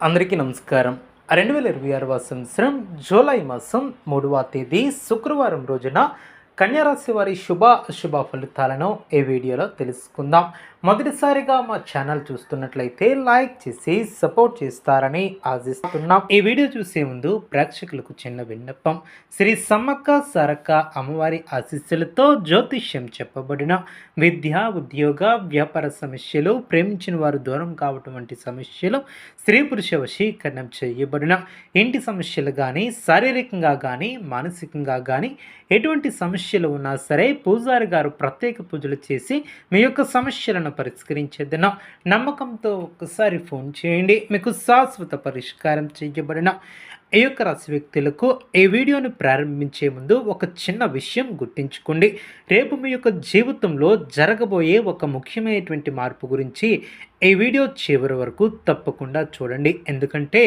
అందరికీ నమస్కారం. 2026 సంవత్సరం జూలై మాసం 3వ తేదీ శుక్రవారం రోజున కన్యారాశి వారి శుభ అశుభ ఫలితాలను ఈ వీడియోలో తెలుసుకుందాం. మొదటిసారిగా మా ఛానల్ చూస్తున్నట్లయితే లైక్ చేసి సపోర్ట్ చేస్తారని ఆశిస్తున్నాం. ఈ వీడియో చూసే ముందు ప్రేక్షకులకు చిన్న విన్నపం. శ్రీ సమ్మక్క సారక్క అమ్మవారి ఆశీస్సులతో జ్యోతిష్యం చెప్పబడిన విద్య, ఉద్యోగ, వ్యాపార సమస్యలు, ప్రేమించిన వారు దూరం కావటం వంటి సమస్యలు, స్త్రీ పురుష వశీకరణం చేయబడిన ఇంటి సమస్యలు కానీ, శారీరకంగా కానీ, మానసికంగా కానీ ఎటువంటి సమస్యలు ఉన్నా సరే పూజారి గారు ప్రత్యేక పూజలు చేసి మీ యొక్క సమస్యలను పరిష్కరించేదన నమ్మకంతో ఒక్కసారి ఫోన్ చేయండి. మీకు శాశ్వత పరిష్కారం చేయబడిన ఈ యొక్క రాశి వ్యక్తులకు ఈ వీడియోను ప్రారంభించే ముందు ఒక చిన్న విషయం గుర్తుంచుకోండి. రేపు మీ యొక్క జీవితంలో జరగబోయే ఒక ముఖ్యమైనటువంటి మార్పు గురించి ఈ వీడియో చివరి వరకు తప్పకుండా చూడండి. ఎందుకంటే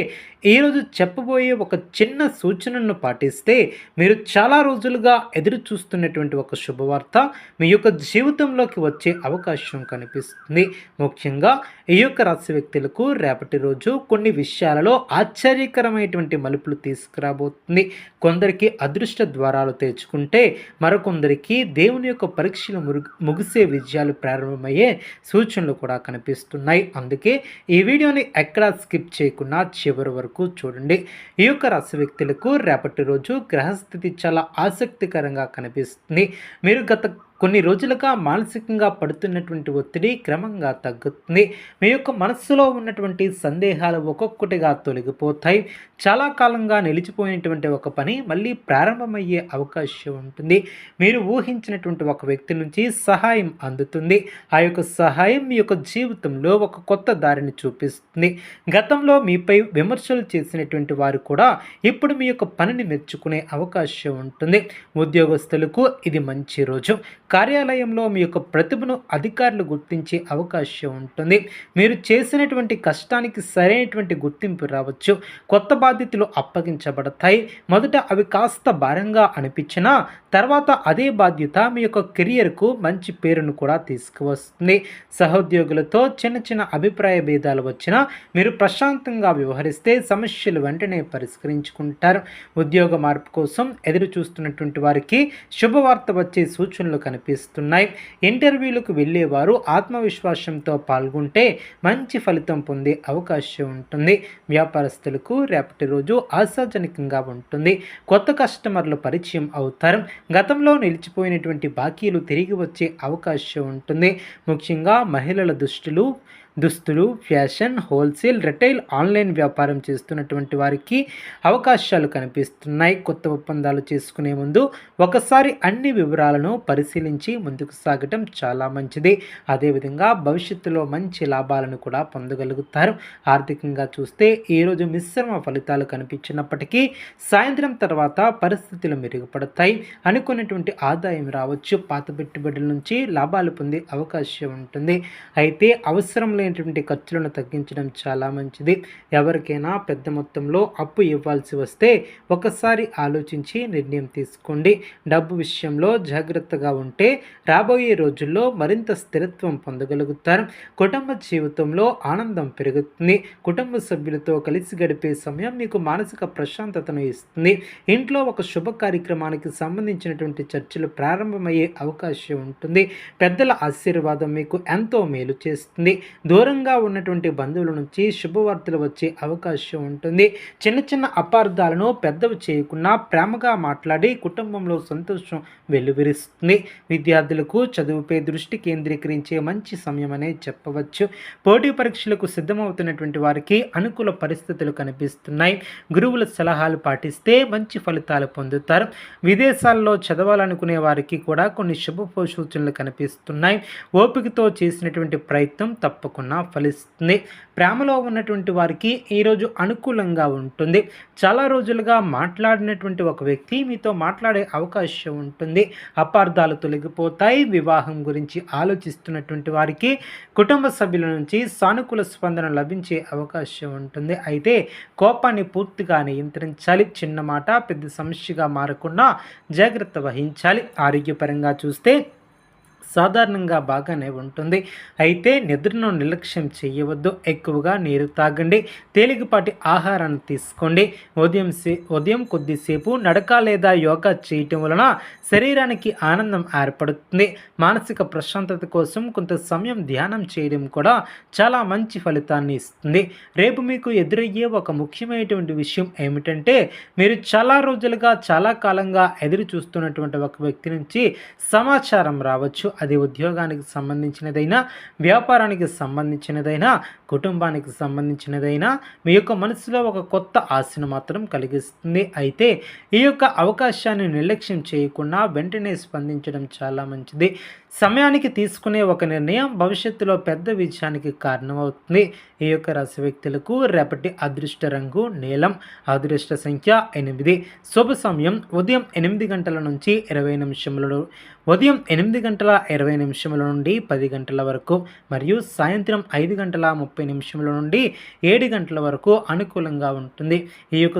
ఈరోజు చెప్పబోయే ఒక చిన్న సూచనను పాటిస్తే మీరు చాలా రోజులుగా ఎదురు చూస్తున్నటువంటి ఒక శుభవార్త మీ యొక్క జీవితంలోకి వచ్చే అవకాశం కనిపిస్తుంది. ముఖ్యంగా ఈ యొక్క రాశి వ్యక్తులకు రేపటి రోజు కొన్ని విషయాలలో ఆశ్చర్యకరమైనటువంటి మలుపులు తీసుకురాబోతుంది. కొందరికి అదృష్ట ద్వారాలు తెచ్చుకుంటే మరికొందరికి దేవుని యొక్క పరీక్షలు ముగిసే విజయాలు ప్రారంభమయ్యే సూచనలు కూడా కనిపిస్తున్నాయి. అందుకే ఈ వీడియోని ఎక్కడా స్కిప్ చేయకుండా చివరి వరకు చూడండి. ఈ యొక్క రాశి వ్యక్తులకు రేపటి రోజు గ్రహస్థితి చాలా ఆసక్తికరంగా కనిపిస్తుంది. మీరు గత కొన్ని రోజులుగా మానసికంగా పడుతున్నటువంటి ఒత్తిడి క్రమంగా తగ్గుతుంది. మీ యొక్క మనస్సులో ఉన్నటువంటి సందేహాలు ఒక్కొక్కటిగా తొలగిపోతాయి. చాలా కాలంగా నిలిచిపోయినటువంటి ఒక పని మళ్ళీ ప్రారంభమయ్యే అవకాశం ఉంటుంది. మీరు ఊహించినటువంటి ఒక వ్యక్తి నుంచి సహాయం అందుతుంది. ఆ యొక్క సహాయం మీ యొక్క జీవితంలో ఒక కొత్త దారిని చూపిస్తుంది. గతంలో మీపై విమర్శలు చేసినటువంటి వారు కూడా ఇప్పుడు మీ యొక్క పనిని మెచ్చుకునే అవకాశం ఉంటుంది. ఉద్యోగస్తులకు ఇది మంచి రోజు. కార్యాలయంలో మీ యొక్క ప్రతిభను అధికారులు గుర్తించే అవకాశం ఉంటుంది. మీరు చేసినటువంటి కష్టానికి సరైనటువంటి గుర్తింపు రావచ్చు. కొత్త బాధ్యతలు అప్పగించబడతాయి. మొదట అవి కాస్త భారంగా అనిపించినా తర్వాత అదే బాధ్యత మీ యొక్క కెరియర్కు మంచి పేరును కూడా తీసుకువస్తుంది. సహోద్యోగులతో చిన్న చిన్న అభిప్రాయ భేదాలు వచ్చినా మీరు ప్రశాంతంగా వ్యవహరిస్తే సమస్యలు వెంటనే పరిష్కరించుకుంటారు. ఉద్యోగ మార్పు కోసం ఎదురు చూస్తున్నటువంటి వారికి శుభవార్త వచ్చే సూచనలు కనిపిస్తున్నాయి. ఇంటర్వ్యూలకు వెళ్ళేవారు ఆత్మవిశ్వాసంతో పాల్గొంటే మంచి ఫలితం పొందే అవకాశం ఉంటుంది. వ్యాపారస్తులకు రేపటి రోజు ఆశాజనకంగా ఉంటుంది. కొత్త కస్టమర్లు పరిచయం అవుతారు. గతంలో నిలిచిపోయినటువంటి బాకీలు తిరిగి వచ్చే అవకాశం ఉంటుంది. ముఖ్యంగా మహిళల దుస్తులు, ఫ్యాషన్, హోల్సేల్, రిటైల్, ఆన్లైన్ వ్యాపారం చేస్తున్నటువంటి వారికి అవకాశాలు కనిపిస్తున్నాయి. కొత్త ఒప్పందాలు చేసుకునే ముందు ఒకసారి అన్ని వివరాలను పరిశీలించి ముందుకు సాగటం చాలా మంచిది. అదేవిధంగా భవిష్యత్తులో మంచి లాభాలను కూడా పొందగలుగుతారు. ఆర్థికంగా చూస్తే ఈరోజు మిశ్రమ ఫలితాలు కనిపించినప్పటికీ సాయంత్రం తర్వాత పరిస్థితులు మెరుగుపడతాయి. అనుకున్నటువంటి ఆదాయం రావచ్చు. పాత పెట్టుబడుల నుంచి లాభాలు పొందే అవకాశం ఉంటుంది. అయితే అవసరం లేనటువంటి ఖర్చులను తగ్గించడం చాలా మంచిది. ఎవరికైనా పెద్ద మొత్తంలో అప్పు ఇవ్వాల్సి వస్తే ఒకసారి ఆలోచించి నిర్ణయం తీసుకోండి. డబ్బు విషయంలో జాగ్రత్తగా ఉంటే రాబోయే రోజుల్లో మరింత స్థిరత్వం పొందగలుగుతారు. కుటుంబ జీవితంలో ఆనందం పెరుగుతుంది. కుటుంబ సభ్యులతో కలిసి గడిపే సమయం మీకు మానసిక ప్రశాంతతను ఇస్తుంది. ఇంట్లో ఒక శుభ కార్యక్రమానికి సంబంధించినటువంటి చర్చలు ప్రారంభమయ్యే అవకాశం ఉంటుంది. పెద్దల ఆశీర్వాదం మీకు ఎంతో మేలు చేస్తుంది. దూరంగా ఉన్నటువంటి బంధువుల నుంచి శుభవార్తలు వచ్చే అవకాశం ఉంటుంది. చిన్న చిన్న అపార్థాలను పెద్దవి చేయకుండా ప్రేమగా మాట్లాడి కుటుంబంలో సంతోషం వెల్లువిరుస్తుంది. విద్యార్థులకు చదువుపై దృష్టి కేంద్రీకరించే మంచి సమయం అనే చెప్పవచ్చు. పోటీ పరీక్షలకు సిద్ధమవుతున్నటువంటి వారికి అనుకూల పరిస్థితులు కనిపిస్తున్నాయి. గురువుల సలహాలు పాటిస్తే మంచి ఫలితాలు పొందుతారు. విదేశాల్లో చదవాలనుకునే వారికి కూడా కొన్ని శుభ సూచనలు కనిపిస్తున్నాయి. ఓపికతో చేసినటువంటి ప్రయత్నం తప్పకుండా ఫలిస్తుంది. ప్రేమలో ఉన్నటువంటి వారికి ఈరోజు అనుకూలంగా ఉంటుంది. చాలా రోజులుగా మాట్లాడినటువంటి ఒక వ్యక్తి మీతో మాట్లాడే అవకాశం ఉంటుంది. అపార్థాలు తొలగిపోతాయి. వివాహం గురించి ఆలోచిస్తున్నటువంటి వారికి కుటుంబ సభ్యుల నుంచి సానుకూల స్పందన లభించే అవకాశం ఉంటుంది. అయితే కోపాన్ని పూర్తిగా నియంత్రించాలి. చిన్న మాట పెద్ద సమస్యగా మారకుండా జాగ్రత్త వహించాలి. ఆరోగ్యపరంగా చూస్తే సాధారణంగా బాగానే ఉంటుంది. అయితే నిద్రను నిర్లక్ష్యం చేయవద్దు. ఎక్కువగా నీరు తాగండి. తేలికపాటి ఆహారాన్ని తీసుకోండి. ఉదయం కొద్దిసేపు నడక లేదా యోగా చేయటం వలన శరీరానికి ఆనందం ఏర్పడుతుంది. మానసిక ప్రశాంతత కోసం కొంత సమయం ధ్యానం చేయడం కూడా చాలా మంచి ఫలితాన్ని ఇస్తుంది. రేపు మీకు ఎదురయ్యే ఒక ముఖ్యమైనటువంటి విషయం ఏమిటంటే, మీరు చాలా రోజులుగా చాలా కాలంగా ఎదురు చూస్తున్నటువంటి ఒక వ్యక్తి నుంచి సమాచారం రావచ్చు. అది ఉద్యోగానికి సంబంధించినదైనా, వ్యాపారానికి సంబంధించినదైనా, కుటుంబానికి సంబంధించినదైనా మీ యొక్క మనసులో ఒక కొత్త ఆశను మాత్రం కలిగిస్తుంది. అయితే ఈ యొక్క అవకాశాన్ని నిర్లక్ష్యం చేయకుండా వెంటనే స్పందించడం చాలా మంచిది. సమయానికి తీసుకునే ఒక నిర్ణయం భవిష్యత్తులో పెద్ద విజయానికి కారణమవుతుంది. ఈ యొక్క రాశి వ్యక్తులకు రేపటి అదృష్ట రంగు నీలం, అదృష్ట సంఖ్య 8, శుభ సమయం ఉదయం 8 గంటల నుంచి 20 నిమిషములలో, ఉదయం 8 గంటల 20 నిమిషముల నుండి 10 గంటల వరకు, మరియు సాయంత్రం 5 గంటల 30 నిమిషముల నుండి 7 గంటల వరకు అనుకూలంగా ఉంటుంది. ఈ యొక్క